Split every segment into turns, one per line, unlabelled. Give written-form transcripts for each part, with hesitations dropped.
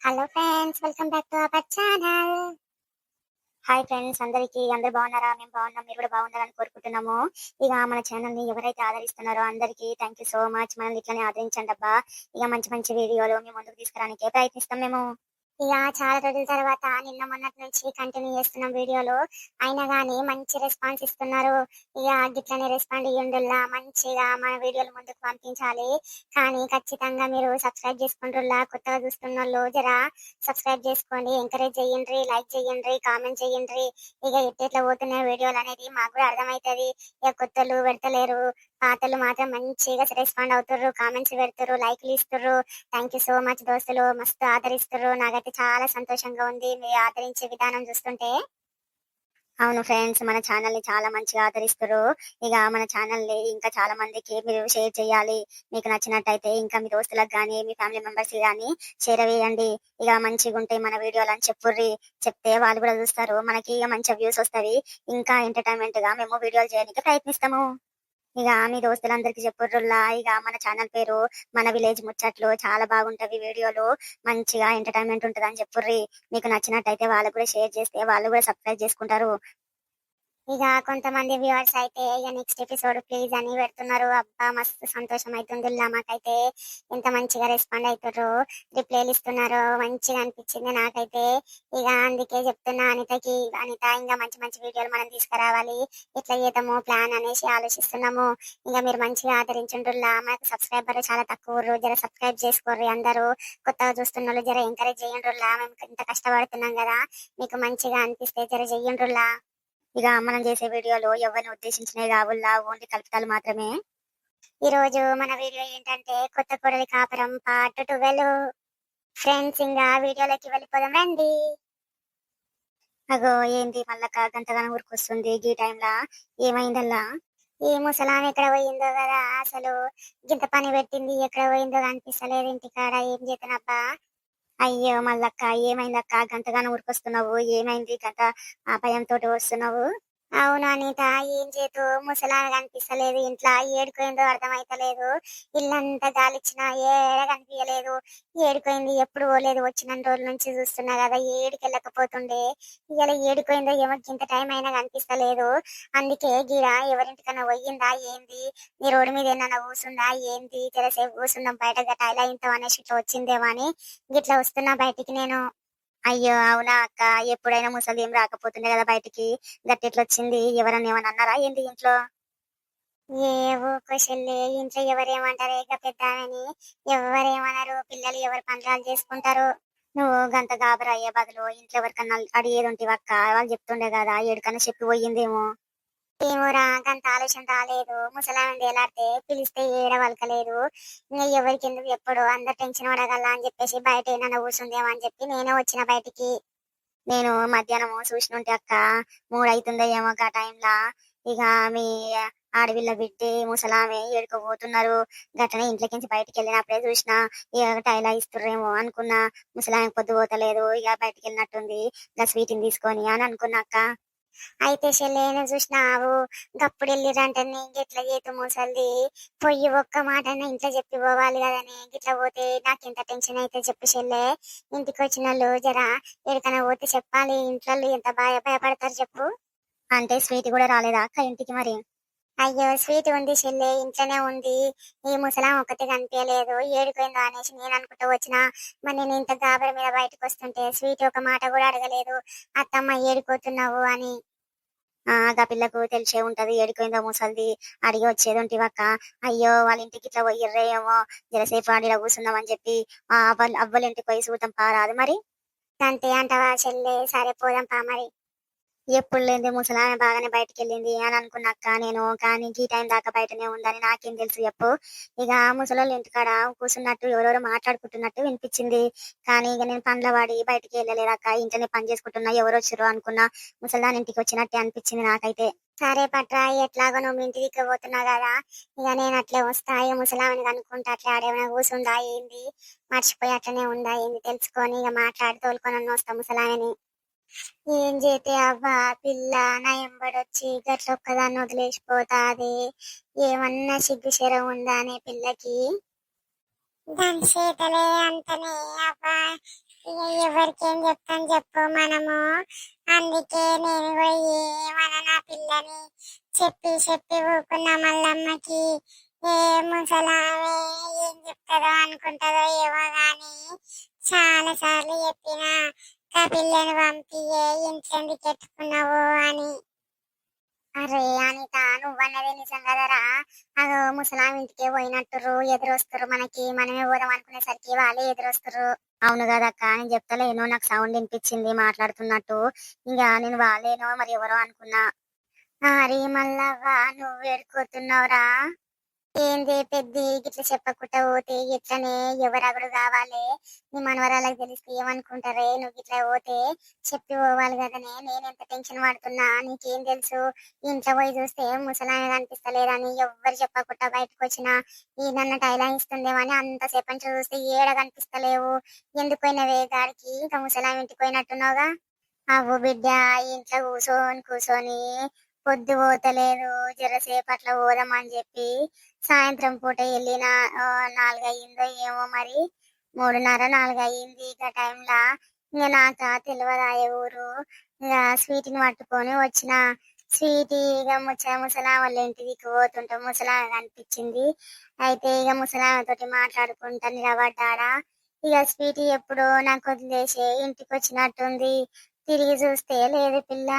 Hello friends, welcome back to our channel. Hi friends, అందరూ బాగున్నారా? మేము బాగున్నాం, మీరు కూడా బాగుండాలని కోరుకుంటున్నాము. ఇక మన ఛానల్ ని ఎవరైతే ఆదరిస్తున్నారో అందరికీ థ్యాంక్ యూ సో మచ్. మనల్ని ఇట్లానే ఆదరించండి అబ్బా. ఇక మంచి మంచి వీడియోలు మీ ముందుకు తీసుకురానికే ప్రయత్నిస్తాం మేము. ఇక చాలా రోజుల తర్వాత నిన్న మొన్నటి నుంచి కంటిన్యూ చేస్తున్నాం వీడియోలు. అయినా కానీ మంచి రెస్పాన్స్ ఇస్తున్నారు. ఇక గిట్లనే రెస్పాండ్ ఇయ్యండుల్లా, మంచిగా మన వీడియోలు ముందుకు పంపించాలి. కానీ ఖచ్చితంగా మీరు సబ్స్క్రైబ్ చేసుకుంటుల్లా. కొత్తగా చూస్తున్న వాళ్ళు జరా సబ్స్క్రైబ్ చేసుకోండి, ఎంకరేజ్ చేయండి, లైక్ చేయండి, కామెంట్ చేయండి. ఇక ఎట్లా పోతున్నాయి వీడియోలు అనేది మాకు కూడా అర్థమవుతుంది. ఇక కొత్తలు పెడతలేరు, పాతలు మాత్రం మంచిగా రెస్పాండ్ అవుతుర్రు, కామెంట్స్ పెడుతుర్రు, లైక్లు ఇస్తుర్రు. థ్యాంక్ యూ సో మచ్ దోస్తులు, మస్తు ఆదరిస్తుర్రు. నాకైతే చాలా సంతోషంగా ఉంది మీరు ఆదరించే విధానం చూస్తుంటే. అవును ఫ్రెండ్స్, మన ఛానల్ ని చాలా మంచిగా ఆదరిస్తారు. ఇక మన ఛానల్ ని ఇంకా చాలా మందికి మీరు షేర్ చేయాలి. మీకు నచ్చినట్టయితే ఇంకా మీ దోస్తులకు కానీ మీ ఫ్యామిలీ మెంబర్స్ కానీ షేర్ వేయండి. ఇక మంచిగా ఉంటాయి మన వీడియోలు అని చెప్పుర్రి. చెప్తే వాళ్ళు కూడా చూస్తారు, మనకి ఇక మంచి వ్యూస్ వస్తాయి. ఇంకా ఎంటర్టైన్మెంట్ గా మేము వీడియోలు చేయడానికి ప్రయత్నిస్తాము. ఇక మీ దోస్తులందరికీ చెప్పుర్రుల్లా. ఇక మన ఛానల్ పేరు మన విలేజ్ ముచ్చట్లు, చాలా బాగుంటవి వీడియోలు, మంచిగా ఎంటర్టైన్మెంట్ ఉంటది అని చెప్పుర్రి. మీకు నచ్చినట్టయితే వాళ్ళకు కూడా షేర్ చేస్తే వాళ్ళు కూడా సబ్స్క్రైబ్ చేసుకుంటారు. ఇక కొంతమంది వ్యూవర్స్ అయితే ఇక నెక్స్ట్ ఎపిసోడ్ ప్లీజ్ అని పెడుతున్నారు. అబ్బా మస్తు సంతోషం అవుతుంది మాకైతే. ఎంత మంచిగా రెస్పాండ్ అవుతారు, రిప్లైలు ఇస్తున్నారు, మంచిగా అనిపించింది నాకైతే. ఇక అందుకే చెప్తున్నా అనితకి, అనిత ఇంకా మంచి మంచి వీడియోలు మనం తీసుకురావాలి, ఎట్లా చేద్దాము ప్లాన్ అనేసి ఆలోచిస్తున్నాము. ఇంకా మీరు మంచిగా ఆదరించుంటుల్లా. మనకు సబ్స్క్రైబర్ చాలా తక్కువ, జర సబ్స్క్రైబ్ చేసుకోర్రి అందరూ. కొత్తగా చూస్తున్న వాళ్ళు జర ఎంకరేజ్ చేయండిల్లా. మేము ఇంత కష్టపడుతున్నాం కదా, మీకు మంచిగా అనిపిస్తే జర చెయ్యండిల్లా. ఇక మనం చేసే వీడియోలో ఎవరిని ఉద్దేశించినవి కావుల్లా, ఓన్లీ కల్పితాలు మాత్రమే. ఈ రోజు మన వీడియో ఏంటంటే కొత్త కోడలి కాపురం పార్ట్ 12. ఫ్రెండ్స్, ఇంకా వీడియోలోకి వెళ్ళిపోదాం రండి. అగో ఏంది మళ్ళా గంటగానం ఊరికొస్తుంది ఈ టైంలా, ఏమైందల్లా? ఏ ముసలాం ఎక్కడ పోయిందో కదా, అసలు గింత పని పెట్టింది ఎక్కడ పోయిందో కనిపిస్తలేదు ఇంటికాడ. ఏం చేతనబ్బా? అయ్యో మల్లక్క, ఏమైందక్క గంటగానం ఊరికొస్తున్నావు? ఏమైంది గంట ఆ భయంతో వస్తున్నావు? అవును అనిత, ఏం చేతు ముసలామె కనిపిస్తలేదు ఇంట్లో, ఏడుకోయిందో అర్థమైతలేదు. ఇల్లంతా గాలిచ్చినా ఏడ కనిపించలేదు. ఏడుకోయింది, ఎప్పుడు పోలేదు, వచ్చిన రోజుల నుంచి చూస్తున్నా కదా, ఏడికి వెళ్ళకపోతుండే. ఇలా ఏడుకోయిందో ఏమో, ఇంత టైం అయినా కనిపిస్తలేదు. అందుకే గిడ ఎవరింటికన్నా పోయిందా ఏంది, నీ రోడ్డు మీద ఏమన్నా కూర్చుందా ఏంది, తెరసేపు కూర్చుందాం బయట గట్ట ఇలా ఇంత అనేసి ఇట్లా వచ్చిందేమో అని గిట్లా వస్తున్నా బయటికి నేను. అయ్యో అవునా అక్క, ఎప్పుడైనా ముసలి ఏం రాకపోతుండే కదా బయటికి, గట్టెట్లు వచ్చింది? ఎవరన్నా ఏమన్నా అన్నారా ఏంది ఇంట్లో? ఏవో క్వశ్చన్లే, ఇంట్లో ఎవరేమంటారు ఇక పెద్దామని. ఎవరేమన్నారు, పిల్లలు ఎవరు పనులు చేసుకుంటారు. నువ్వు గంత గాబరా అయ్యే బదులు ఇంట్లో ఎవరికన్నా అడిగేది ఉంటే అక్క, వాళ్ళు చెప్తుండే కదా, ఏడుకన్నా చెప్పి పోయిందేమో. ఏమోరా, గంత ఆలోచన రాలేదు. ముసలామె ఏలాడితే పిలిస్తే ఏడ వలకలేదు. ఇంకా ఎవరికి ఎందుకు ఎప్పుడు అందరు టెన్షన్ పడగల అని చెప్పేసి బయట ఏమైనా కూర్చుందేమో అని చెప్పి నేనే వచ్చిన బయటికి. నేను మధ్యాహ్నం చూసినుంటే అక్క, 3 అవుతుందో ఏమో గా టైంలా. ఇక మీ ఆడవిల్ల బిడ్డి ముసలామె ఏడుకోబోతున్నారు. గట్టనే ఇంట్లోకించి బయటికి వెళ్ళినప్పుడే చూసిన. ఇక టైలా ఇస్తుర్రేమో అనుకున్నా, ముసలామె పొద్దు పోతలేదు, ఇక బయటికి వెళ్ళినట్టుంది, ఇంకా స్వీట్ని తీసుకొని అని అనుకున్నా అక్క. అయితే చెల్లెను చూసినావు, గప్పుడు వెళ్ళిరంటే గిట్ల చేతు ముసల్ది, పొయ్యి ఒక్క మాట ఇంట్లో చెప్పి పోవాలి కదని. గిట్ల పోతే నాకు ఎంత టెన్షన్ అయితే చెప్పు చెల్లె. ఇంటికి వచ్చిన వాళ్ళు జరా ఎక్కడికైనా పోతే చెప్పాలి, ఇంట్లో ఎంత భయపడతారు చెప్పు. అంటే స్వీట్ కూడా రాలేదా అక్క ఇంటికి మరి? అయ్యో స్వీట్ ఉంది చెల్లె, ఇంట్లోనే ఉంది. ఈ ముసలాం ఒక్కటి కనిపించలేదు, ఏడిపోయిందో అనేసి నేను అనుకుంటూ వచ్చిన. మరి నేను ఇంత గాబరి మీద బయటకు వస్తుంటే స్వీట్ ఒక మాట కూడా అడగలేదు, అత్తమ్మ ఏడిపోతున్నావు అని. గా పిల్లకు తెలిసే ఉంటది ఏడిపోయిందో ముసలిది, అడిగి వచ్చేది ఉంటివక్క. అయ్యో వాళ్ళ ఇంటికి ఇట్లా పోయిర్రేమో, జరసేపు ఆడిలో కూర్చుందాం అని చెప్పి అవ్వల ఇంటికి పోయి చూద్దాం పారాదు మరి. అంతే అంటవా చెల్లె, సరే పోదాం పా మరి. ఎప్పుడు లేని ముసలామె బాగానే బయటకు వెళ్ళింది అని అనుకున్నాక నేను, కానీ ఈ టైం దాకా బయటనే ఉందని నాకేం తెలుసు చెప్పు. ఇక ముసలోళ్ళు ఇంటికాడ కూర్చున్నట్టు ఎవరెవరో మాట్లాడుకుంటున్నట్టు వినిపించింది. కానీ ఇక నేను పనుల వాడి బయటికి వెళ్ళలేదాక, ఇంట్లోనే పని చేసుకుంటున్నా, ఎవరు వచ్చారు అనుకున్నా, ముసల్దాని ఇంటికి వచ్చినట్టే అనిపించింది నాకైతే. సరే పట్రా, ఎట్లాగో నువ్వు ఇంటికి పోతున్నావు కదా, ఇక నేను అట్లే వస్తా. ఇక ముసలామని అనుకుంటా అట్లా ఆడేమైనా కూర్చుందా ఏంది, మర్చిపోయి అట్లనే ఉందా ఏంది తెలుసుకొని ఇక మాట్లాడి తోలుకొని వస్తా ముసలామని. ఏం చేతే అవ్వ, పిల్ల నా ఎంబడొచ్చి గట్ల ఒక్కదాన్ని వదిలేసిపోతాది. ఏమన్నా సిగ్గు శరం ఉందా అనే పిల్లకి? దాని చేతలే అంతనే అవ్వ,
ఇక ఎవరికేం చెప్తాం చెప్పు మనము. అందుకే నేను కూడా ఏమన నా పిల్లని చెప్పి చెప్పి ఊకున్నా మల్లమ్మకి. ఏ ముసలామె ఏం చెప్తారో అనుకుంటారో ఏమో గాని చాలా సార్లు చెప్పినా ఆ పిల్లని పంపి ఇంట్లోందుకు ఎత్తుకున్నావు అని.
అరే అనిత, నువ్వన్నది నిజం కదరా. అదో ముసలాం ఇంటికే పోయినట్టురు, ఎదురొస్తారు మనకి. మనమే పోదాం అనుకునేసరికి వాళ్ళే ఎదురొస్తారు. అవును కదక్క, నేను చెప్తలేను, నాకు సౌండ్ వినిపించింది మాట్లాడుతున్నట్టు. ఇంకా నేను వాళ్ళేనో మరి ఎవరో అనుకున్నా. అరే మల్లవ్వ, నువ్వు వేడుకోతున్నావురా? ఏంది పెద్ద గిట్ల చెప్పకుండా పోతే ఇట్లనే ఎవరగుడు కావాలి? నీ మనవరాలకు తెలిస్తే ఏమనుకుంటారే? నువ్వు గిట్లా పోతే చెప్పి పోవాలి కదనే. నేను ఎంత టెన్షన్ పడుతున్నా నీకేం తెలుసు? ఇంట్లో పోయి చూస్తే ముసలాయన కనిపిస్తలేదని ఎవ్వరు చెప్పకుండా బయటకు వచ్చిన ఈ నన్ను టైలా ఇస్తుందేమని అంతసేపటి నుంచి చూస్తే ఏడ కనిపిస్తలేవు. ఎందుకు పోయినవే గాడికి? ఇంకా ముసలాయన ఇంటికి పోయినట్టున్నావుగా. అవ్వు బిడ్డ, ఇంట్లో కూర్చొని కూర్చొని పొద్దు పోతలేదు. జరసేపు అట్లా పోదామని చెప్పి సాయంత్రం పూట వెళ్ళిన 4 అయ్యిందో ఏమో మరి. 3:30 4 అయ్యింది. ఇక టైంలా ఇంకా నాక తెలియదా ఏ ఊరు. ఇక స్వీట్ని పట్టుకొని వచ్చిన. స్వీట్ ఇక ముసలామ వాళ్ళ ఇంటికి పోతుంటే ముసలామ కనిపించింది. అయితే ఇక ముసలామతోటి మాట్లాడుకుంటా నిలబడ్డాడా. ఇక స్వీట్ ఎప్పుడో నాకు వదిలేసి ఇంటికి వచ్చినట్టుంది. తిరిగి చూస్తే లేదు పిల్ల.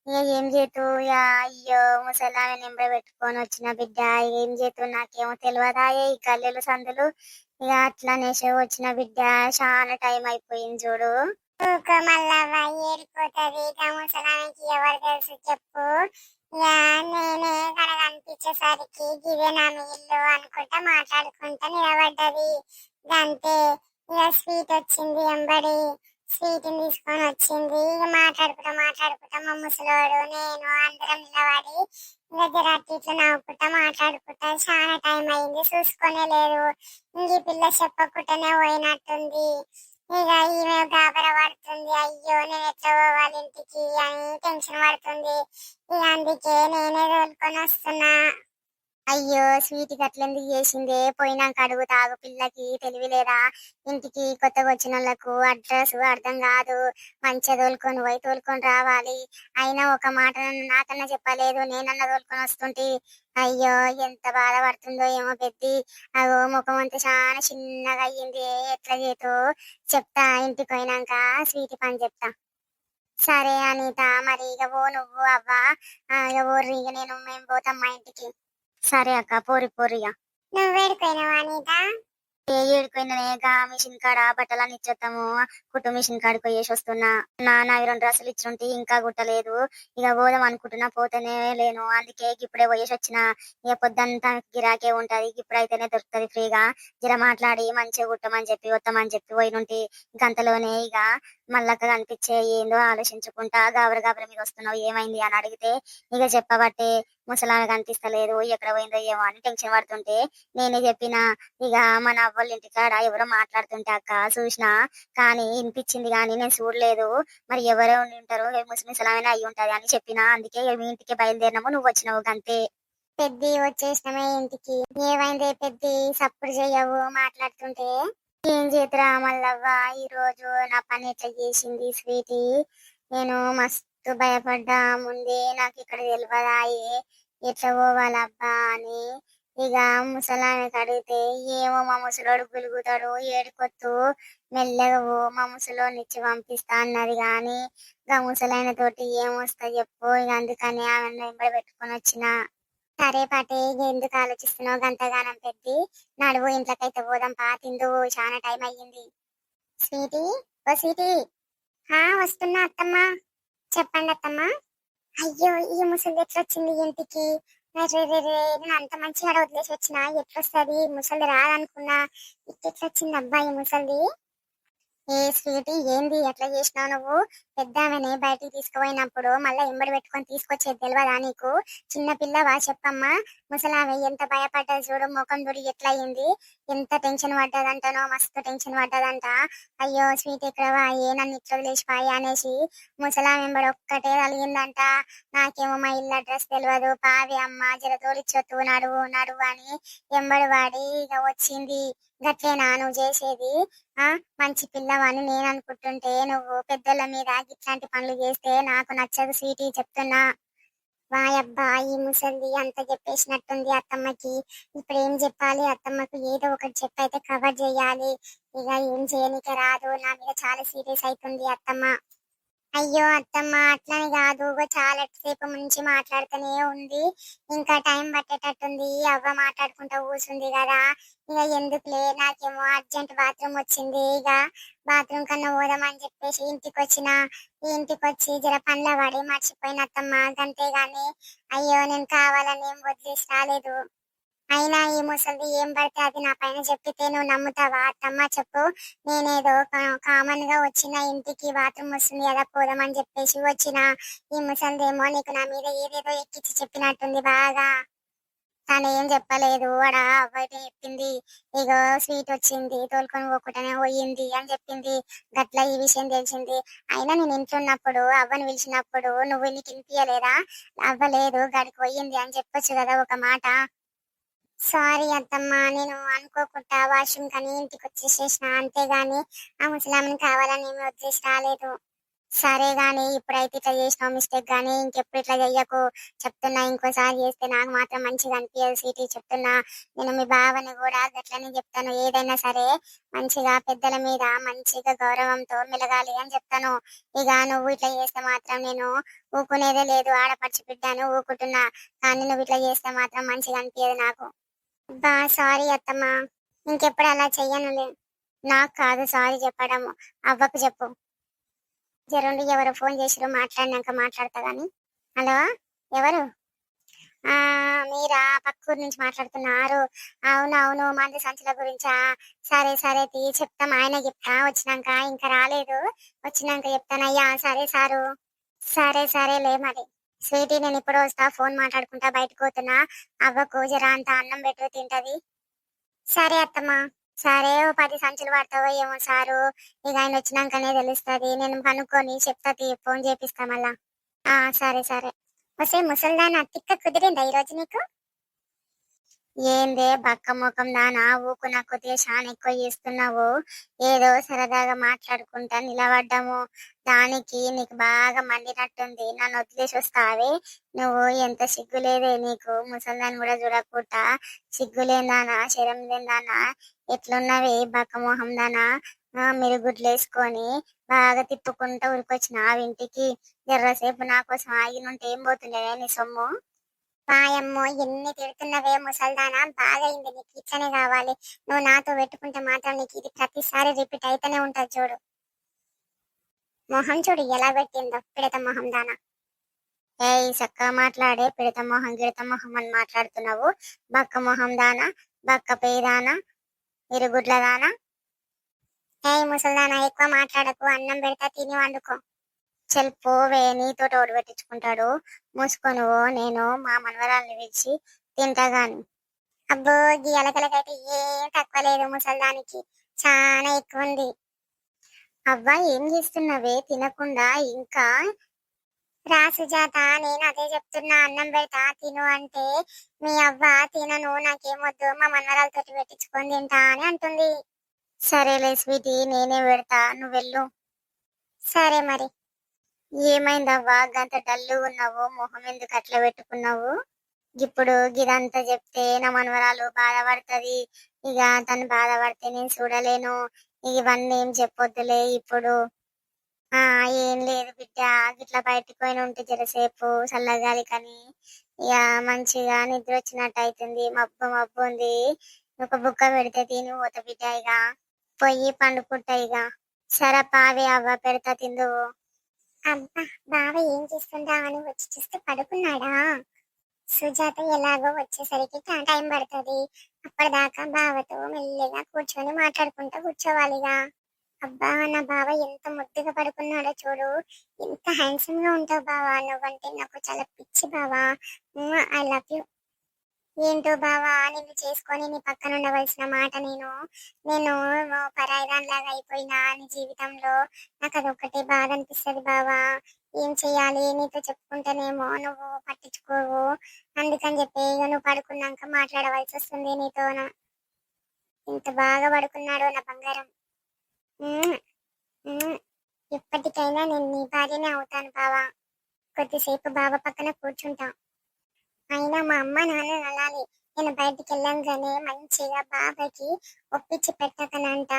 ఇక ఏం చేతు? ఇక అయ్యో ముసలామె నింబ పెట్టుకొని వచ్చిన బిడ్డ. ఏం చేతు నాకేమో తెలియదా ఈ గల్లెలు సందులు. ఇక అట్లనేసి వచ్చిన బిడ్డ. చాలా టైం అయిపోయింది చూడు.
ఊకో మల్లవ్వ, ఏడిపోతుంది. ఇక ముసలానికి ఎవరు తెలుసు చెప్పు. ఇక నేనే కనుక అనిపించేసరికి గివే నా మీ ఇల్లు అనుకుంటా మాట్లాడుకుంటా నిలబడ్డది. అంతే. ఇక స్వీట్ వచ్చింది ఎంబడి. స్వీట్ తీసుకొని వచ్చింది. ఇక మాట్లాడుకుంటా మాట్లాడుకుంటా మా ముసలోడు నేను అందరం నిలబడి ఇక జర అటు ఇట్లా నవ్వుకుంటా మాట్లాడుకుంటా చాలా టైం అయింది. చూసుకొనే లేదు. ఇంక ఈ పిల్ల చెప్పకుండానే పోయినట్టుంది. ఇక ఈమె గాబరా పడుతుంది. అయ్యో నేను ఎట్లా పోవాలి ఇంటికి అని టెన్షన్ పడుతుంది. ఇక అందుకే నేనే తోలుకొని వస్తున్నా.
అయ్యో స్వీట్ అట్లెందుకు చేసిందే? పోయినాక అడుగు తాగు. పిల్లకి తెలివి లేదా? ఇంటికి కొత్తగా వచ్చిన వాళ్ళకు అడ్రస్ అర్థం కాదు. మంచిగా తోలుకొని రావాలి. అయినా ఒక మాట నాకన్నా చెప్పలేదు, నేనన్నా తోలుకొని వస్తుంటే. అయ్యో ఎంత బాధపడుతుందో ఏమో పెద్ది. అగో ముఖం అంతా చాలా చిన్నగా అయ్యింది. ఎట్లా చేతో చెప్తా ఇంటికి పోయినాక స్వీట్ పని చెప్తా. సరే అనిత, మరి ఇక పో నువ్వు అవ్వా. ఇక పోర్రి, ఇక మేము పోతాం మా ఇంటికి. సరే అక్క, పోరి పోరిగా.
నువ్వు వేడుకోయినావా అనిత?
ఏడుకోయినగా మిషన్ కాడ బట్టలన్నీ ఇచ్చేస్తాము. కుట్టు మిషన్ కాడికి పోయేసి వస్తున్నా. నావి 2 డ్రెస్సులు ఇచ్చుంటే ఇంకా కుట్టలేదు. ఇక పోదాం అనుకుంటున్నా, పోతేనే లేను. అందుకే ఇప్పుడే పోయేసి వచ్చిన. ఇక పొద్దంతా గిరాకే ఉంటది, ఇప్పుడైతేనే దొరుకుతుంది ఫ్రీగా. జర మాట్లాడి మంచిగా కుట్టమని చెప్పి వస్తామని చెప్పి పోయినుంటి. ఇంక అంతలోనే ఇక మళ్ళక్క కనిపించే ఏందో ఆలోచించుకుంటా గాబర మీద వస్తున్నావు, ఏమైంది అని అడిగితే ఇక చెప్పబట్టే ముసలామె కనిపిస్తలేదు, ఎక్కడ పోయిందో ఏమో అని టెన్షన్ పడుతుంటే నేనే చెప్పిన. ఇక మన అవ్వళ్ళ ఇంటికాడ ఎవరో మాట్లాడుతుంటే అక్క చూసిన, కానీ వినిపించింది కానీ నేను చూడలేదు. మరి ఎవరో ఉండి ఉంటారో, ముసలామెనే అయ్యి ఉంటది అని చెప్పిన. అందుకే మీ ఇంటికి బయలుదేరినాము, నువ్వు వచ్చినావు అంతే.
పెద్ది వచ్చేసినమే ఇంటికి. ఏమైందే పెద్ది, సప్పుడు చెయ్యవు మాట్లాడుతుంటే?
ఏం చేతురా మల్లవ్వ, ఈ రోజు నా పని ఎట్లా చేసింది స్వీటీ. నేను మస్తు భయపడ్డా. ముందే నాకు ఇక్కడ తెలియదాయే ఎట్లా పోవాలబ్బా అని. ఇక ముసలామె అడిగితే ఏమో మా ముసలోడు గులుగుతాడు, ఏడుకొత్తు మెల్లగా పో, మా ముసలోనిచ్చి పంపిస్తా అన్నది. కానీ ఇక ముసలాయన తోటి ఏమొస్తా చెప్పు. ఇక అందుకని ఆమె వెంబడి పెట్టుకొని వచ్చిన. సరే పాటే, ఎందుకు ఆలోచిస్తున్నావు గంతగానం పెద్ది? నడువు ఇంట్లోకైతే పోదాం పా, తిందు చాలా టైం అయ్యింది.
స్వీటీ, ఓ స్వీటీ. వస్తున్నా అత్తమ్మ. చెప్పండి అత్తమ్మ. అయ్యో ఈ ముసలి ఎట్లా వచ్చింది ఇంటికి? నేను అంత మంచిగా వదిలేసి వచ్చిన, ఎట్లొస్తుంది ముసలి? రాదనుకున్నా, ఎట్లా వచ్చింది అబ్బాయి ముసలి?
ఏ స్వీటీ, ఏంది ఎట్లా చేసినావు నువ్వు? పెద్దామని బయటికి తీసుకుపోయినప్పుడు మళ్ళీ ఎంబడి పెట్టుకొని తీసుకొచ్చేది తెలియదా నీకు? చిన్న పిల్లవా చెప్పమ్మా. ముసలామె ఎంత భయపడ్డది చూడు, ముఖం చూడు ఎట్లా అయింది, ఎంత టెన్షన్ పడ్డదంటనో, మస్తు టెన్షన్ పడ్డదంట. అయ్యో స్వీట్ ఎక్కడవా, ఏ నన్ను ఇట్లా వదిలేసిపోయి అనేసి ముసలామె వెంబడి ఒక్కటే కలిగిందంట. నాకేమో మా ఇల్లు అడ్రస్ తెలియదు, పావి అమ్మ జర తోలిచ్చొత్తు, నడువు నడువు అని వెంబడి వాడి ఇక వచ్చింది. గట్లేనా నువ్వు చేసేది? ఆ మంచి పిల్లవని నేను అనుకుంటుంటే నువ్వు పెద్దల మీద ఇట్లాంటి పనులు చేస్తే నాకు నచ్చదు స్వీటీ, చెప్తున్నా.
వాయబ్బా ఈ ముసలి అంత చెప్పేసినట్టుంది అత్తమ్మకి. ఇప్పుడు ఏం చెప్పాలి అత్తమ్మకు? ఏదో ఒకటి చెప్పైతే కవర్ చేయాలి. ఇక ఏం చేయనీకి రాదు, నా మీద చాలా సీరియస్ అవుతుంది అత్తమ్మ. అయ్యో అత్తమ్మ అట్లని కాదు, చాలా సేపు నుంచి మాట్లాడుతూనే ఉంది, ఇంకా టైం పట్టేటట్టుంది. అవ్వ మాట్లాడుకుంటా కూర్చుంది కదా, ఇక ఎందుకులే, నాకేమో అర్జెంట్ బాత్రూమ్ వచ్చింది, ఇక బాత్రూమ్ కన్నా పోదామని చెప్పేసి ఇంటికి వచ్చిన. ఈ ఇంటికి వచ్చి జర పండ్ల పడి మర్చిపోయిన అత్తమ్మ, అంతేగాని అయ్యో నేను కావాలని ఏం వదిలేసి రాలేదు. అయినా ఈ ముసలిది ఏం పడితే అది నా పైన చెప్పితే నువ్వు నమ్ముతావా అత్తమ్మ? చెప్పు. నేనేదో కామన్ గా వచ్చిన, ఇంటికి బాత్రూమ్ వస్తుంది కదా పోదామని చెప్పేసి వచ్చిన. ఈ ముసలిదేమో నీకు నా మీద ఏదేదో ఎక్కించి చెప్పినట్టుంది బాగా. తను ఏం చెప్పలేదు, వాడ అవ్వైతే చెప్పింది, ఇగో స్వీట్ వచ్చింది తోలుకొని పోకుండానే పోయింది అని చెప్పింది. గట్ల ఈ విషయం తెలిసింది. అయినా నేను ఇంట్లో ఉన్నప్పుడు అవ్వని పిలిచినప్పుడు నువ్వు నీకు వినిపించలేదా? అవ్వలేదు గడికి పోయింది అని చెప్పొచ్చు కదా ఒక మాట. సారీ అత్తమ్మ, నేను అనుకోకుండా వాష్రూమ్ కానీ ఇంటికి వచ్చేసేసిన, అంతేగాని ఆ ముసలామని కావాలని ఏమి వచ్చేసి రాలేదు. సరే గాని ఇప్పుడైతే ఇట్లా చేసినావు మిస్టేక్, గానీ ఇంకెప్పుడు ఇట్లా చెయ్యకు చెప్తున్నా. ఇంకోసారి చేస్తే నాకు మాత్రం మంచిగా అనిపించదు సిటీ, చెప్తున్నా. నేను మీ బావని కూడా గట్లనే చెప్తాను, ఏదైనా సరే మంచిగా పెద్దల మీద మంచిగా గౌరవంతో మెలగాలి అని చెప్తాను. ఇక నువ్వు ఇట్లా చేస్తే మాత్రం నేను ఊకునేదే లేదు, ఆడపడిచి బిడ్డాను ఊకుంటున్నా, కానీ నువ్వు ఇట్లా చేస్తే మాత్రం మంచిగా అనిపించదు నాకు. బా సారీ అత్తమ్మ, ఇంకెప్పుడు అలా చెయ్యనులే. నాకు కాదు సారీ చెప్పడం, అవ్వకు చెప్పు. జరుండి ఎవరో ఫోన్ చేసిరు, మాట్లాడినాక మాట్లాడతా గాని. హలో ఎవరు? ఆ మీరా, పక్కూరు నుంచి మాట్లాడుతున్నారు? అవునవును, మంది సంచుల గురించా? సరే సరే చెప్తాం, ఆయన చెప్తా వచ్చినాక, ఇంకా రాలేదు, వచ్చినాక చెప్తానయ్యా. సరే సారు. సరే సరేలే మరి. స్వీటీ నేను ఇప్పుడు వస్తా, ఫోన్ మాట్లాడుకుంటా బయటకు పోతున్నా. అవ్వకు జర అంత అన్నం పెట్టు, తింటది. సరే అత్తమ్మా. సరే ఓ 10 సంచులు పడతావో ఏమో సారు, ఇక ఆయన వచ్చినాకనే తెలుస్తుంది. నేను కనుక్కొని చెప్తా, ఫోన్ చేపిస్తా మళ్ళా. సరే సరే. వస్తే ముసల్దానా తిక్క కుదిరిందా ఈరోజు నీకు? ఏందే బక్క ముఖం దానా, ఊకున కొద్దిగా చాలా ఎక్కువ చేస్తున్నావు. ఏదో సరదాగా మాట్లాడుకుంటా నిలబడ్డాము, దానికి నీకు బాగా మండినట్టుంది. నన్ను వదిలేసి వస్తావే నువ్వు? ఎంత సిగ్గులేదే నీకు, ముసల్దాన్ని కూడా చూడకుండా సిగ్గులేందానా, శరం లేదానా, ఎట్లున్నవే బక్క మొహం దానా? మిరుగుడ్లు వేసుకొని బాగా తిప్పుకుంటా ఉరికొచ్చిన ఇంటికి. జర్రసేపు నా కోసం ఆగినుంటే ఏం పోతుండే నీ సొమ్ము? వాయమ్మో ఎన్ని తిడుతున్నవే ముసల్దానా, బాగా అయింది నీకు ఇట్లనే కావాలి. నువ్వు నాతో పెట్టుకుంటే మాత్రం నీకు ఇది ప్రతిసారి రిపీట్ అయితేనే ఉంటది చూడు. మొహం చూడు ఎలా పెట్టిందో, పిడత మొహం దానా. ఏయ్ చక్కగా మాట్లాడే, పిడత మొహం గిడత మొహం అని మాట్లాడుతున్నావు. బక్క మొహం దానా, బక్క పేదానా, ఇరుగుడ్ల దానా. ఏయ్ ముసల్దానా ఎక్కువ మాట్లాడకు, అన్నం పెడతా తిని వండుకో. పోవే, నీతో ఓడి పెట్టించుకుంటాడు, మూసుకొనువో. నేను మా మనవరాల్ని పిలిచి తింటాగాని. అబ్బో గీ అలకలకైతే ఏం తక్కువ లేదు, ముసల్దానికి చాలా ఎక్కువ ఉంది. అవ్వ ఏం చేస్తున్నవే తినకుండా ఇంకా? రా సుజాత, నేను అదే చెప్తున్నా, అన్నం పెడతా తిను అంటే మీ అవ్వ తినను నాకేమొద్దు మా మనవరాలతో పెట్టించుకొని తింటా అని అంటుంది. సరేలే స్వీటీ, నేనే పెడతా, నువ్వు వెళ్ళు. సరే మరి. ఏమైందవ్వా గంత డల్లు ఉన్నావు, మొహం ఎందుకు అట్లా పెట్టుకున్నావు? ఇప్పుడు గిదంతా చెప్తే నా మనవరాలు బాధపడుతుంది, ఇక తను బాధపడితే నేను చూడలేను. ఇవన్నీ ఏం చెప్పొద్దులే ఇప్పుడు. ఏం లేదు బిడ్డ, గిట్లా బయటకు పోయిన ఉంటే జరసేపు చల్లగాలి కానీ ఇక మంచిగా నిద్ర వచ్చినట్టు అవుతుంది, మబ్బు మబ్బు ఉంది. ఒక బుక్క పెడితే తిని పోత బిడ్డ, ఇక పొయ్యి పండుకుంటా ఇక. సరే పావి అవ్వ పెడతా తిందువు. అబ్బా బావ ఏం చేస్తుందా అని వచ్చి చూస్తే పడుకున్నాడా? సుజాత ఎలాగో వచ్చేసరికి టైం పడుతుంది, అప్పటిదాకా బావతో మెల్లిగా కూర్చొని మాట్లాడుకుంటూ కూర్చోవాలిగా. అబ్బా నా బావ ఎంత ముద్దుగా పడుకున్నాడో చూడు, ఎంత హ్యాండ్సమ్ గా ఉంటావు బావా, నువ్వంటే నాకు చాలా పిచ్చి బావా. I love you. ఏంటో బావా నిన్ను చేసుకొని నీ పక్కన ఉండవలసిన మాట నేను పరాయిదానిలాగా అయిపోయినా నీ జీవితంలో. నాకు అదొక్కటే బాధ అనిపిస్తుంది బావా. ఏం చెయ్యాలి నీతో చెప్పుకుంటేనేమో నువ్వు పట్టించుకోవు. అందుకని చెప్పి ఇక నువ్వు పడుకున్నాక మాట్లాడవలసి వస్తుంది నీతోన. ఇంత బాగా పడుకున్నాడో నా బంగారం. ఉమ్, ఉమ్. ఎప్పటికైనా నేను నీ భార్యనే అవుతాను బావా. కొద్దిసేపు బావ పక్కన కూర్చుంటా. అయినా మా అమ్మ నాన్న అనాలి, నేను బయటికి వెళ్ళంగానే మంచిగా బాబాకి ఒప్పించి పెట్టకనంట.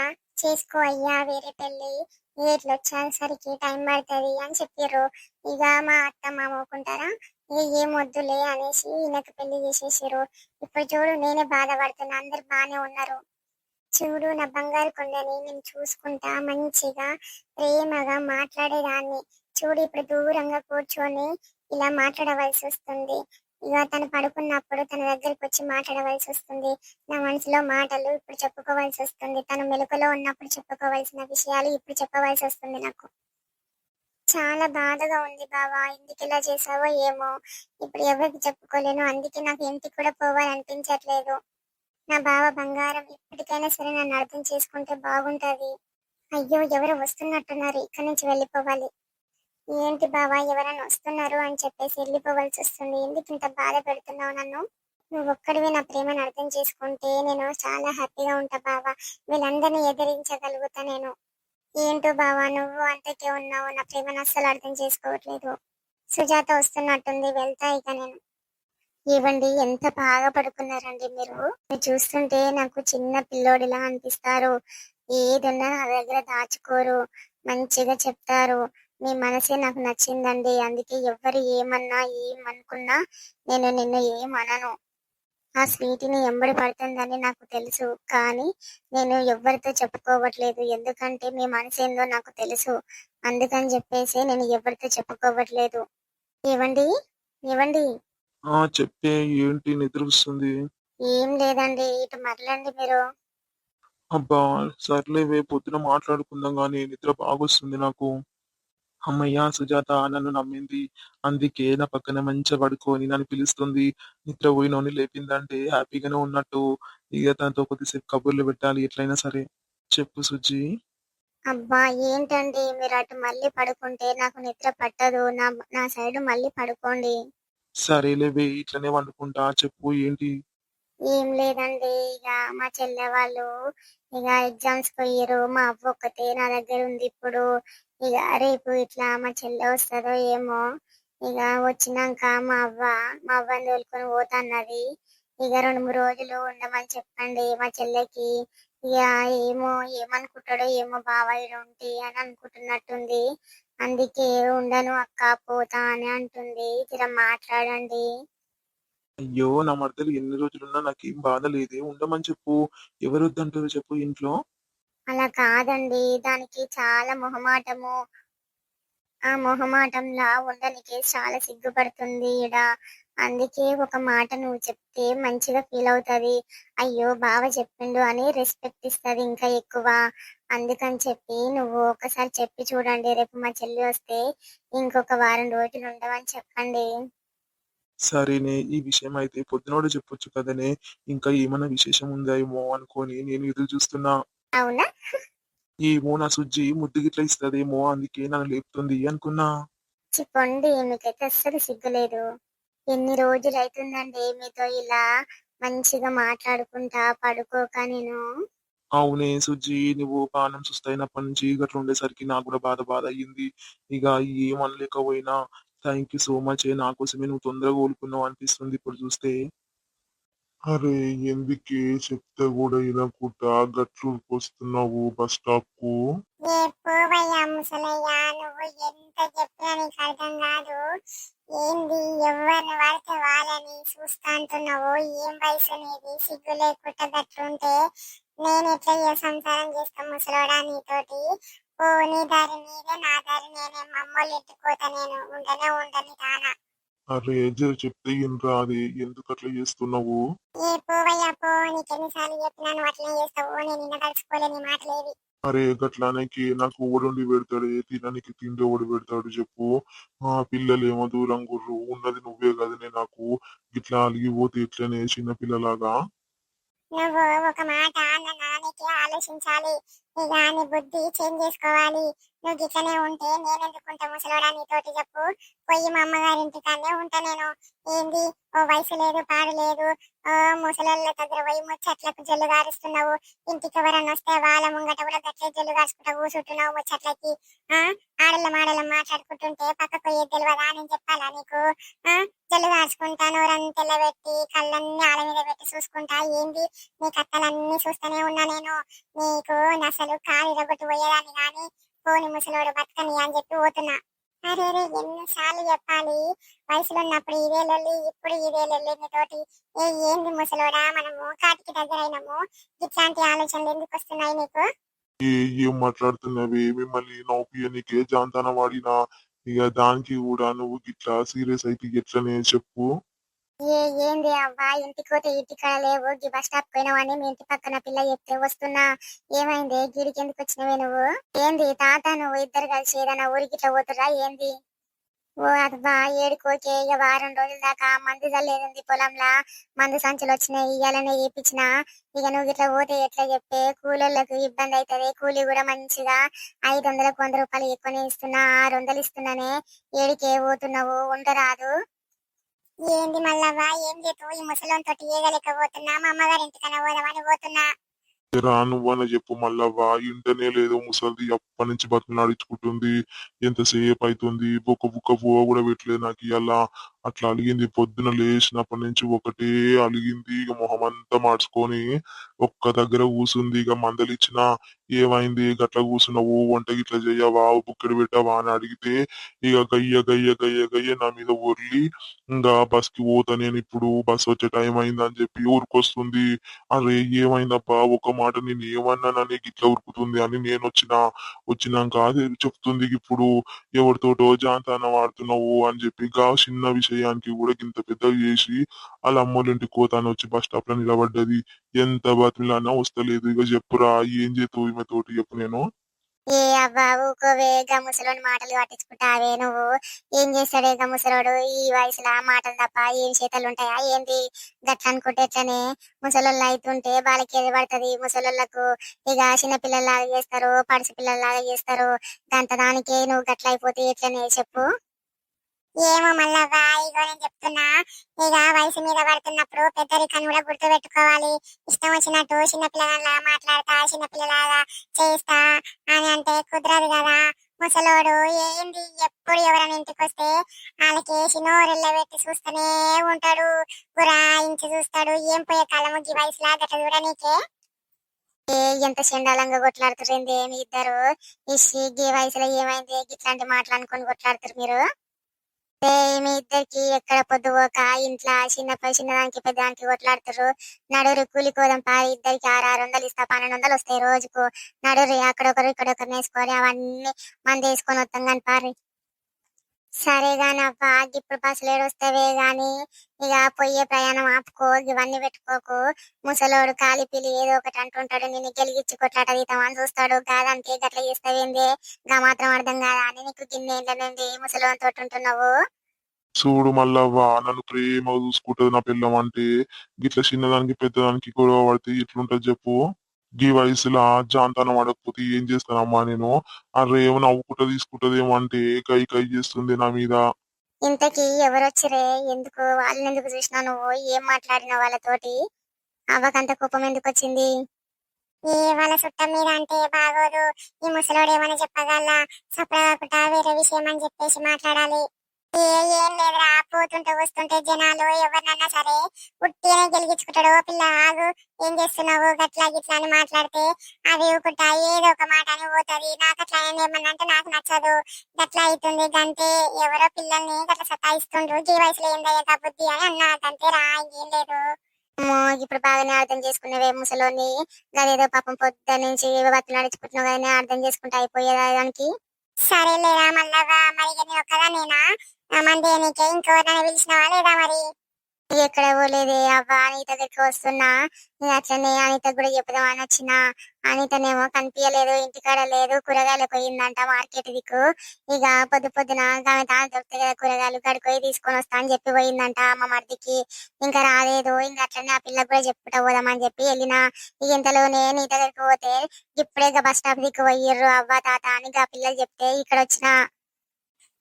చేసుకో అయ్యా వేరే పెళ్ళి, ఇట్లా వచ్చేసరికి టైం పడుతుంది అని చెప్పారు. ఇక మా అత్త మామ ఊరుకుంటారా? ఇక ఏం వద్దులే అనేసి ఈయనకు పెళ్లి చేసేసారు. ఇప్పుడు చూడు నేనే బాధపడుతున్నా, అందరు బానే ఉన్నారు. చూడు నా బంగారు కొండని నేను చూసుకుంటా మంచిగా ప్రేమగా మాట్లాడేదాన్ని. చూడు ఇప్పుడు దూరంగా కూర్చొని ఇలా మాట్లాడవలసి వస్తుంది. ఇక తను పడుకున్నప్పుడు తన దగ్గరికి వచ్చి మాట్లాడవలసి వస్తుంది. నా మనసులో మాటలు ఇప్పుడు చెప్పుకోవాల్సి వస్తుంది. తను మెలకులో ఉన్నప్పుడు చెప్పుకోవాల్సిన విషయాలు ఇప్పుడు చెప్పవలసి వస్తుంది నాకు. చాలా బాధగా ఉంది బావా, ఎందుకు ఇలా చేసావో ఏమో. ఇప్పుడు ఎవరికి చెప్పుకోలేను, అందుకే నాకు ఇంటికి కూడా పోవాలనిపించట్లేదు. నా బావ బంగారం, ఇప్పటికైనా సరే నన్ను అర్థం చేసుకుంటే బాగుంటది. అయ్యో ఎవరు వస్తున్నట్టున్నారు, ఇక్కడి నుంచి వెళ్ళిపోవాలి. ఏంటి బావా ఎవరైనా వస్తున్నారు అని చెప్పేసి వెళ్ళిపోవాల్సి వస్తుంది. ఎందుకు ఇంత బాధ పెడుతున్నావు నన్ను? నువ్వు ఒక్కడివి నా ప్రేమను అర్థం చేసుకుంటే నేను చాలా హ్యాపీగా ఉంటా బావా. వీళ్ళందరినీ ఎదిరించగలుగుతా నేను. ఏంటో బావా నువ్వు అంతకే ఉన్నావు, నా ప్రేమను అస్సలు అర్థం చేసుకోవట్లేదు. సుజాత వస్తున్నట్టుంది, వెళ్తా ఇక నేను. ఏవండి ఎంత బాగా పడుకున్నారండి మీరు. మీరు చూస్తుంటే నాకు చిన్న పిల్లోడిలా అనిపిస్తారు. ఏదన్నా నా దగ్గర దాచుకోరు, మంచిగా చెప్తారు. మీ మనసే నాకు నచ్చిందండి, అందుకే ఎవ్వరు ఏమన్నా ఏమనుకున్నా నేను నిన్ను ఏమనను. ఆ స్వీటీని ఎంబడి పడుతుందని నాకు తెలుసు, కానీ నేను ఎవ్వరితో చెప్పుకోవట్లేదు. ఎందుకంటే మీ మనసేందో నాకు తెలుసు. అందుకని చెప్పేసి నేను ఎవరితో చెప్పుకోవట్లేదు. ఏవండి, ఏవండి.
చెప్పే ఏంటి నిద్ర వస్తుంది?
ఏం లేదండి, ఇటు మరలండి మీరు.
అబ్బా! సర్లేవే పొద్దున మాట్లాడుకుందాం గానీ నిద్ర బాగొస్తుంది నాకు. హమ్మయ్య! సుజాత నన్ను నమ్మింది. అందుకే నా పక్కన మంచిగా పడుకొని నన్ను పిలుస్తుంది. నిద్రపోయినోడిని లేపిందంటే హ్యాపీగానే ఉన్నట్టు. ఇక తనతో కొద్దిసేపు కబుర్లు పెట్టాలి ఎట్లయినా సరే. చెప్పు సుజ్జి.
అబ్బా ఏంటండి మీరు అటు మళ్ళీ పడుకుంటే నాకు నిద్ర పట్టదు. నా నా సైడ్ మళ్ళీ పడుకోండి.
సరేలేవే ఇట్లనే వండుకుంటా. చెప్పు ఏంటి?
ఏం లేదండి, ఇక మా చెల్లె వాళ్ళు ఇక ఎగ్జామ్స్ పోయారు. మా అవ్వ ఒక్కతే నా దగ్గర ఉంది ఇప్పుడు. ఇక రేపు ఇట్లా మా చెల్లె వస్తుందో ఏమో. ఇక వచ్చినాక మా అవ్వని తోలుకొని పోతాన్నది. ఇక 2 3 రోజులు ఉండమని చెప్పండి మా చెల్లెకి. ఇక ఏమో ఏమనుకుంటాడో ఏమో బాబాయ్ ఉంటి అని అనుకుంటున్నట్టుంది. అందుకే ఉండను అక్క పోతా అని అంటుంది. జర మాట్లాడండి.
అయ్యో! నా మరదలు ఎన్ని రోజులున్నా నాకేం బాధ లేదే. ఉండమని చెప్పు. ఎవరొద్దంటారు చెప్పు ఇంట్లో?
అలా కాదండి, దానికి చాలా మొహమాటము. ఆ మొహమాటంలా ఉండనికి చాలా సిగ్గుపడుతుంది ఈడ. అందుకే ఒక మాట నువ్వు చెప్తే మంచిగా ఫీల్ అవుతది. అయ్యో బావ చెప్పిండు అని రెస్పెక్ట్ ఇస్తది ఇంకా ఎక్కువ. అందుకని చెప్పి నువ్వు ఒకసారి చెప్పి చూడండి. రేపు మా చెల్లి వస్తే ఇంకొక వారం రోజులు ఉండవని చెప్పండి.
సరేనే. ఈ విషయం అయితే పొద్దునోడే చెప్పొచ్చు కదనే. ఇంకా ఏమన్నా విశేషం ఉందా ఏమో అనుకోని నేను ఎదురు చూస్తున్నా.
అవునా?
ఏమో నా సుజ్జి ముద్దు గిట్ల ఇస్తదేమో అందుకే నన్ను లేపుతుంది అనుకున్నా.
చెప్పండి, మీకైతే అస్సలు సిగ్గులేదు. ఎన్ని రోజులు అవుతుందండి మీతో ఇలా మంచిగా మాట్లాడుకుంటా పడుకోక నేను.
అవునే సుజ్జి, నువ్వు పానం సుస్తయినప్పటి నుంచి గట్ల ఉండేసరికి నాకు కూడా బాధ బాధ అయ్యింది. ఇక ఏమనలేకపోయినా థ్యాంక్ యూ సో మచ్. నా కోసమే నువ్వు తొందరగా కోలుకున్నావు అనిపిస్తుంది ఇప్పుడు చూస్తే.
అరే ఎందుకే చెప్తే కూడా వినకుండా గట్లూరుకొస్తున్నావు బస్ స్టాప్ కు?
ఏ పోవయ్యా ముసలయ్యా, నువ్వు ఎంత చెప్పినా నీకు అర్థం కాదు. ఏంది ఎవరిని పడితే వాళ్ళని చూస్తా అంటున్నావు? ఏం వయసు నీది? సిగ్గు లేకుండా గట్లుంటే నేను ఎట్లా సంసారం చేస్తా ముసలోడా నీతోటి? ఓ నీ దారి నీదే, నా దారి నేనే. మమ్మల్ని ఎత్తుకోతా, నేను ఉండనే ఉండని తానా.
అరే జర చెప్తే వినరా, అది ఎందుకు అట్లా చేస్తున్నావు?
ఏ పోవయ్యా పో, నీకు ఎన్నిసార్లు చెప్పినా నువ్వు అట్లనే చేస్తావు. నేను నిన్న తలుచుకోలే నీ మాటలేవి.
అరే గట్లానికి నాకు ఓడుండి పెడతాడే తిననికి తిండి ఓడి పెడతాడు చెప్పు. ఆ పిల్లలేమో దూరం గుర్రు ఉన్నది నువ్వే కదనే నాకు. గిట్లా అలిగిపోతే ఎట్లనే చిన్న పిల్లలాగా.
నువ్వు ఒక మాట అన్నదానికి ఆలోచించాలి. ఇక నీ బుద్ధి చేంజ్ చేసుకోవాలి. నువ్వు గిట్లనే ఉంటే నేను ఎందుకుంటా ముసలోడా నీతోటి చెప్పు. పోయి మా అమ్మగారింటికాన్నే ఉంటా నేను. ఏంది ఓ వయసు లేదు పాడు లేదు. ఓ ముసలోళ్ళ దగ్గర పోయి ముచ్చట్లకు జల్లు గారుస్తున్నావు. ఇంటికి ఎవరన్నా వస్తే వాళ్ళ ముంగట కూడా గట్లే జల్లు కాసుకుంటా కూర్చుంటున్నావు ముచ్చట్లకి. ఆ ఆడళ్ళ మాడళ్ళ మాట్లాడుకుంటుంటే పక్కకు పోయేది తెలియదా నేను చెప్పాలా నీకు? ఆ జల్లు కాసుకుంటా నోరంతా తెల్లబెట్టి కళ్ళన్నీ ఆడ మీద పెట్టి చూసుకుంటా ఏంది నీ కథలన్నీ చూస్తూనే ఉన్నా నేను. నీకు నసలు కాలు ఇరగొట్టు పోయేదాన్ని గాని పోని ముసలోడు బతకని అని చెప్పి పోతున్నా. అరే రే ఎన్నిసార్లు చెప్పాలి. వయసులో ఉన్నప్పుడు ఇదే లొల్లి ఇప్పుడు ఇదే లొల్లి నీతోటి. ఏంది ముసలోడా మనము కాటికి దగ్గరైనము. ఇట్లాంటి ఆలోచనలు ఎందుకు వస్తున్నాయి నీకు?
ఏ ఏం మాట్లాడుతున్నవి మిమ్మల్ని నవ్వుపియనికే జాంతాన వాడినా. ఇక దానికి కూడా నువ్వు గిట్లా సీరియస్ అయితే ఎట్లనే చెప్పు.
ఏంది అవ్వా ఇంటికి పోతే ఇంటికాడ లేవు గీ బస్ స్టాప్ పోయినావని మీ ఇంటి పక్కన పిల్ల చెప్తే వస్తున్నా. ఏమైంది గీడికి ఎందుకు వచ్చినవే నువ్వు? ఏంది తాత నువ్వు ఇద్దరు కలిసి ఏదైనా ఊరికి ఇట్లా పోతురా ఏంది? ఓ అబ్బా ఏడుకోకే ఇక వారం రోజుల దాకా మందు చల్లేదుంది పొలంలా. మందు సంచులు వచ్చినాయి ఇయ్యాలనే చేపించిన. ఇక నువ్వు ఇట్లా పోతే ఎట్లా చెప్పే కూలోళ్ళకు ఇబ్బంది అవుతుంది. కూలి కూడా మంచిగా 500కు 100 రూపాయలు ఎక్కువనే ఇస్తున్నా 600 ఇస్తున్నానే. ఏడికే పోతున్నావు ఉండరాదు.
ఏంది మళ్ళవ్వా ఏం చేతు ఈ ముసలోని ఏగలేకపోతున్నా. మా అమ్మగారి ఇంటికన్నా పోదామని పోతున్నా.
రా నువ్వని చెప్పు మళ్ళవ్వా ఇంటనే లేదు ముసలిది అప్పటి నుంచి బతిమలాడించుకుంటుంది. ఎంతసేపు అవుతుంది బొక్క బుక్క పువ్వ కూడా పెట్టలేదు నాకు ఇలా. అట్లా అలిగింది పొద్దున లేచినప్పటి నుంచి ఒకటే అలిగింది. ఇక మొహం అంతా మార్చుకొని ఒక్క దగ్గర కూసుంది. ఇక మందలిచ్చిన ఏమైంది గట్ల కూసున్నావు వంట గిట్ల చెయ్యవా బుక్కడు పెట్టావా అని అడిగితే ఇక గయ్య గయ్య గయ్య గయ్య నా మీద ఒర్లి ఇంకా బస్ కి పోతా నేను ఇప్పుడు బస్ వచ్చే టైం అయిందని చెప్పి ఊరికొస్తుంది. అరే ఏమైందబ్బా ఒక మాట నేను ఏమన్నానని గిట్ల ఉరుకుతుంది అని నేను వచ్చినాక అది చెప్తుంది ఇప్పుడు ఎవరితోటో జాంతాన వాడుతున్నావు అని చెప్పి గా చిన్న విషయానికి కూడా ఇంత పెద్దగా చేసి వాళ్ళ అమ్మోళ్ళ ఇంటికి పోతాను వచ్చి బస్ స్టాప్ లో నిలబడ్డది. ఎంత బతిమిలానా వస్తలేదు. ఇక చెప్పురా ఏం చేస్తావు ఈమె తోటి చెప్పు నేను.
ఏ అవ్వా ఊకోవే గా ముసలోని మాటలు పట్టించుకుంటావే నువ్వు? ఏం చేస్తాడే గా ముసలోడు ఈ వయసులో మాటలు తప్ప ఏం చేతలు ఉంటాయా ఏంది? గట్ల అనుకుంటే ఎట్లనే ముసలోళ్ళు అవుతుంటే వాళ్ళకి ఏది పడుతుంది. ముసలోళ్ళకు ఇక చిన్న పిల్లల్లాగా చేస్తారు పడుసు పిల్లల్లాగా చేస్తారు. దానికే నువ్వు గట్ల అయిపోతే ఎట్లనే చెప్పు.
ఏమో మళ్ళవ్వా ఇగో నేను చెప్తున్నా. ఇక వయసు మీద పడుతున్నప్పుడు పెద్దరికను కూడా గుర్తు పెట్టుకోవాలి. ఇష్టం వచ్చినట్టు చిన్నపిల్లలా మాట్లాడతా చిన్నపిల్లలాగా చేస్తా అని అంటే కుదరదు కదా. ముసలోడు ఏంది ఎప్పుడు ఎవరైనా ఇంటికి వస్తే వాళ్ళకి నోరెళ్ళ పెట్టి చూస్తూనే ఉంటాడు. గురాయించి చూస్తాడు. ఏం పోయే కాలము ఈ వయసులా గట్ల చూడ నీకే.
ఏ ఎంత చండాలంగా కొట్లాడుతారు మీ ఇద్దరు? ఇషి గీ వయసులో ఏమైంది ఇట్లాంటి మాటలు అనుకొని కొట్లాడుతారు మీరు? మీ ఇద్దరికి ఎక్కడ పొద్దుపోక ఇంట్లో చిన్నదానికి పెద్దదానికి కొట్లాడుతారు. నడురు కూలికోదాం పారి ఇద్దరికి 600 ఇస్తా 1200 వస్తాయి రోజుకు. నడురు అక్కడొకరు ఇక్కడొకరు వేసుకొని అవన్నీ మంది వేసుకొని వస్తాం కానీ పారి. సరే గాని అబ్బా ఇప్పుడు బస్సులు ఏడొస్తావే గాని ఇక పొయ్యే ప్రయాణం ఆపుకో ఇవన్నీ పెట్టుకోకు. ముసలోడు కాలి పిలి ఏదో ఒకటి అంటుంటాడు. నిన్ను గెలిగించి కొట్లాట తీతామని చూస్తాడు. కాదంటే గట్ల చేస్తావేంది? గా మాత్రం అర్థం కాదా అని నీకు గిన్నె నుండి ముసలోని తోటి ఉంటున్నావు?
చూడు మళ్ళవ్వా నన్ను ప్రేమగా చూసుకుంటది నా పిల్లం అంటే గిట్ల చిన్నదానికి పెద్దదానికి గొడవ పడితే ఎట్లుంటది చెప్పు. గీ వయసులో జాంతాన పడకపోతే ఏం చేస్తానమ్మా నేను. అరే ఏమో నవ్వుకుంటా తీసుకుంటదేమో అంటే కై కై చేస్తుంది నా మీద.
ఇంతకీ ఎవరొచ్చిరే? ఎందుకు వాళ్ళని ఎందుకు చూసినా నువ్వు? ఏం మాట్లాడినావు వాళ్ళతోటి? అవ్వకంత కోపం ఎందుకు వచ్చింది?
ఏ వాళ్ళ చుట్టం మీద అంటే బాగోదు. ఈ ముసలోడు ఏమైనా చెప్పగల సపడకుండా వేరే విషయం అని చెప్పేసి మాట్లాడాలి. ఏం లేదురా పోతుంటే వస్తుంటే జనాలు ఎవరినన్నా సరే ఉట్టినే గెలిగించుకుంటాడు. "ఓ పిల్ల ఆగు ఏం చేస్తున్నావు గట్లా గిట్లా అని మాట్లాడితే అది ఊకుంటా ఏదో ఒక మాట అని పోతుంది. నాకు అట్లా ఏమన్నా అంటే నాకు నచ్చదు. గట్లా అవుతుంది గంతే. ఎవరో పిల్లల్ని గట్లా సతాయిస్తుండ్రు ఈ వయసులో ఏందయ్యా బుద్ధి అని అన్నా గంతే రా ఇంకేం లేదు.
అమ్మో ఇప్పుడు బాగానే అర్థం చేసుకున్నావే ముసలోని. గదేదో పాపం పొద్దు నుంచి బతులు నడుచుకుంటున్నావు కానీ అర్థం చేసుకుంటే అయిపోయేదా దానికి?
సరేలేరా మళ్ళా మరి ఇక నేను ఒక్కదానేనా మంది నీకే ఇంకెవరినైనా పిలిచినావా లేదా మరి? ఎక్కడ పోలేదే అవ్వ అనిత దగ్గరికి వస్తున్నా. నేను అట్లనే అనిత కూడా చెప్పుదామని వచ్చిన. అనితనేమో కనిపించలేదు, ఇంటికాడ లేదు, కూరగాయలు పోయిందంట మార్కెట్ దిక్కు. ఇక పొద్దు పొద్దున ఆమె తాను దొరుకుతాయి కదా కూరగాయలు గడిపోయి తీసుకొని వస్తా అని చెప్పి పోయిందంట అమ్మ మరిదికి. ఇంకా రాలేదు. ఇంకా అట్లనే ఆ పిల్లకి కూడా చెప్పుకుంటా పోదామని చెప్పి వెళ్ళిన. ఇక ఇంతలోనే నీ దగ్గరికి పోతే ఇప్పుడే ఇక బస్ స్టాప్ దిక్కు పోయిర్రు అవ్వ తాత అని ఆ పిల్లలు చెప్తే ఇక్కడ వచ్చిన.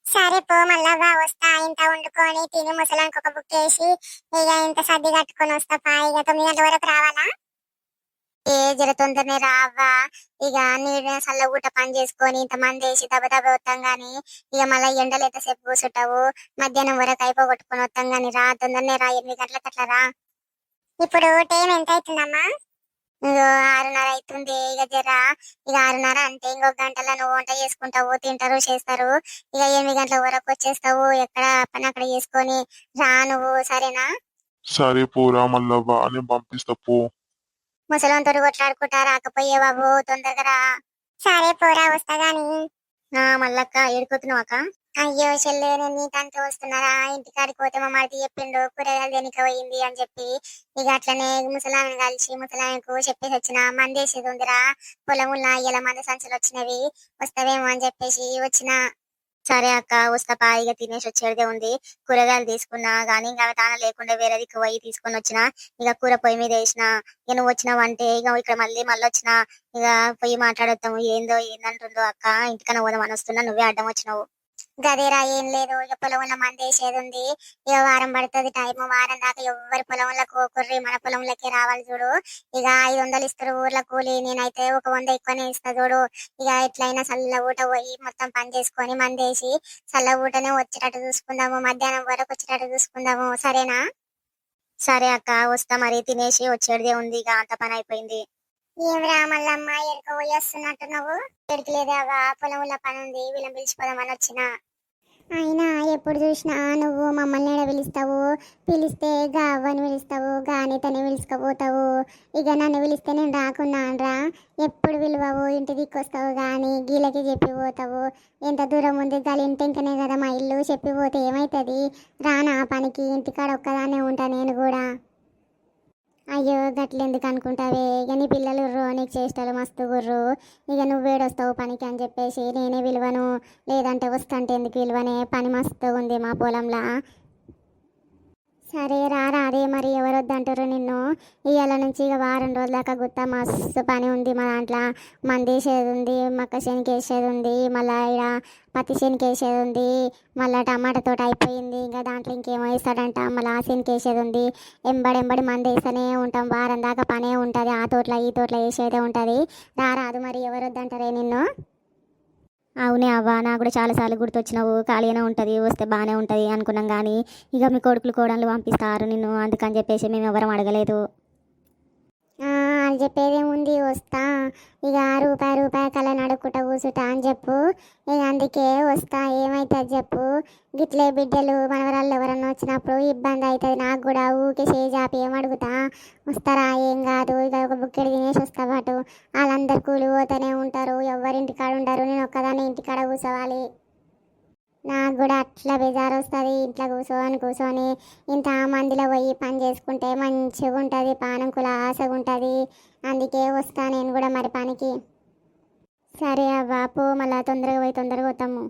సరే పో మళ్ళా వస్తా. ఇంత వండుకొని తిని ముసలానికి ఒక బుక్ వేసి ఇక ఇంత సర్ది కట్టుకొని వస్తా. ఇక 9 గంటల వరకు రావాలా? ఏ జర తొందరనే రావా. ఇక నీడ సల్ల ఊట పని చేసుకొని ఇంత మంది వేసి దెబ్బ దెబ్బ వస్తాం గాని ఇక మళ్ళీ ఎండలు ఎంతసేపు కూర్చుంటావు. మధ్యాహ్నం వరకు అయిపోగొట్టుకొని వస్తాం గాని రా, తొందరనే రా. 8 గంటలకు అట్లా రా. ఇప్పుడు టైం ఎంత అవుతుందమ్మా? ఇగో 6:30 అవుతుంది. ఇక జరా ఇక 6:30 అంటే ఇంకొక గంటలో నువ్వు వంట చేసుకుంటావు, తింటారు చేస్తారు. ఇక 8 గంటల వరకు వచ్చేస్తావు. ఎక్కడ పని అక్కడ చేసుకొని రా నువ్వు, సరేనా?
సరే పోరా మల్లవ్వ, నేను పంపిస్తా పో.
ముసలంతో కొట్లాడుకుంటా రాకపోయే బాబు, తొందరగా రా. సరే పోరా వస్తా గాని.
మల్లక్క ఏడుకొతున్నావు అక్క?
అయ్యో చెల్లె, నేను నీకంటూ వస్తున్నారా? ఇంటికాడికి పోతే మా మరిది చెప్పిండు కూరగాయలు దేనికి పోయింది అని చెప్పి. ఇక అట్లనే ముసలామెను కలిసి ముసలామెకు చెప్పేసి వచ్చిన. మందేసేది ఉందిరా పొలములా, ఇలా మంది సంచులు వచ్చినవి, వస్తావేమో అని చెప్పేసి వచ్చిన.
సరే అక్క వస్తాపా. ఇక తినేసి వచ్చేదే ఉంది. కూరగాయలు తీసుకున్నా గానీ ఇంకా తాన లేకుండా వేరే దిక్కు పోయి తీసుకొని వచ్చిన. ఇక కూర పొయ్యి మీద వేసిన. ఇక నువ్వు వచ్చినావంటే ఇక ఇక్కడ మళ్ళీ వచ్చిన. ఇక పొయ్యి మాట్లాడొద్దాము. ఏందో ఏందంటుందో అక్క, ఇంటికన్నా పోదామని వస్తున్నా, నువ్వే అడ్డం వచ్చినావు.
గదేరా ఏం లేదు. ఇక పొలంలో మంది వేసేది ఉంది. ఇక వారం పడుతుంది టైం. వారం దాకా ఎవరి పొలంలో కోకుర్రి మన పొలంలోకి రావాలి చూడు. ఇక 500 ఇస్తారు ఊర్లో కూలి. నేనైతే ఒక 100 ఎక్కువనే ఇస్తా చూడు. ఇక ఎట్లయినా చల్ల ఊట పోయి మొత్తం పని చేసుకొని మందేసి చల్ల ఊటనే వచ్చేటట్టు చూసుకుందాము. మధ్యాహ్నం వరకు వచ్చేటట్టు చూసుకుందాము, సరేనా?
సరే అక్క వస్తా. మరి తినేసి వచ్చేదే ఉంది. ఇక అంత పని అయిపోయింది.
ఏమిరా మల్లమ్మ ఎడుక పోయి వస్తున్నట్టు నువ్వు? ఎడికి లేదావా, పొలంలో పని ఉంది, వీళ్ళని పిలిచిపోదామని వచ్చిన. అయినా ఎప్పుడు చూసినా నువ్వు మమ్మల్ని ఎడ పిలుస్తావు? పిలిస్తే గా అవ్వని పిలుస్తావు, గా అనితని పిలుచుకపోతావు. ఇక నన్ను పిలిస్తే నేను రాకున్నానరా? ఎప్పుడు పిలువవు, ఇంటి దిక్కొస్తావు కానీ గీలకి చెప్పిపోతావు. ఎంత దూరం ఉంది గాలి ఇంటి ఇంకనే కదా మా ఇల్లు, చెప్పిపోతే ఏమవుతుంది? రానా పనికి? ఇంటికాడ ఒక్కదానే ఉంటా నేను కూడా. అయ్యో గట్లెందుకు అనుకుంటావే? ఇక నీ పిల్లలు నీకు చేష్టలు మస్తు గుర్రు. ఇక నువ్వు వేడొస్తావు పనికి అని చెప్పేసి నేనే విలువను. లేదంటే వస్తుంటే ఎందుకు విలువనే? పని మస్తు ఉంది మా పొలంలో. సరే రాదే మరి, ఎవరు వద్దంటారు నిన్ను? ఇవాళ నుంచి ఇక వారం రోజుల దాకా గుత్త మస్తు పని ఉంది మా దాంట్లో. మంది వేసేది ఉంది, మక్క శనికి వేసేది ఉంది, మళ్ళీ ఇక్కడ పత్తి శనికి వేసేది ఉంది, మళ్ళీ టమాటా తోట అయిపోయింది. ఇంకా దాంట్లో ఇంకేమో వేస్తాడంట, మళ్ళీ ఆ శనికి వేసేది ఉంది. ఎంబడెంబడి మంది వేస్తూనే ఉంటాం. వారం దాకా పనే ఉంటుంది. ఆ తోటలో ఈ తోటలో వేసేదే ఉంటుంది. రాదు మరి, ఎవరు వద్దంటారే నిన్ను?
అవునే అవ్వ, నాకు కూడా చాలాసార్లు గుర్తొచ్చినావు. ఖాళీగానే ఉంటుంది, వస్తే బాగానే ఉంటుంది అనుకున్నాం కానీ ఇక మీ కొడుకులు కోడళ్ళు పంపిస్తారు నిన్ను, అందుకని చెప్పేసి మేము ఎవరం అడగలేదు.
వాళ్ళు చెప్పేదేముంది, వస్తా. ఇక రూపాయి కళ్ళ నడుక్కుంటా కూర్చుంటా అని చెప్పు. ఇక అందుకే వస్తా. ఏమవుతుంది చెప్పు? గిట్లే బిడ్డలు మనవరాళ్ళు ఎవరన్నా వచ్చినప్పుడు ఇబ్బంది అవుతుంది నాకు కూడా. ఊకే చేజాపి ఏమడుగుతా? వస్తారా? ఏం కాదు. ఇక ఒక బుక్కెడు తినేసి వస్తా పాటు. వాళ్ళందరు కూలి పోతూనే ఉంటారు, ఎవరింటికాడ ఉండరు. నేను ఒక్కదాన్ని ఇంటికాడ కూర్చోవాలి. నాకు కూడా అట్లా బేజారు వస్తుంది. ఇంట్లో కూర్చొని ఇంత మందిలో పోయి పని చేసుకుంటే మంచిగా ఉంటుంది, పానం కులాసగా ఉంటుంది. అందుకే వస్తా నేను కూడా మరి పనికి.
సరే అవ్వ పో, మళ్ళీ తొందరగా పోయి తొందరగా వస్తాము.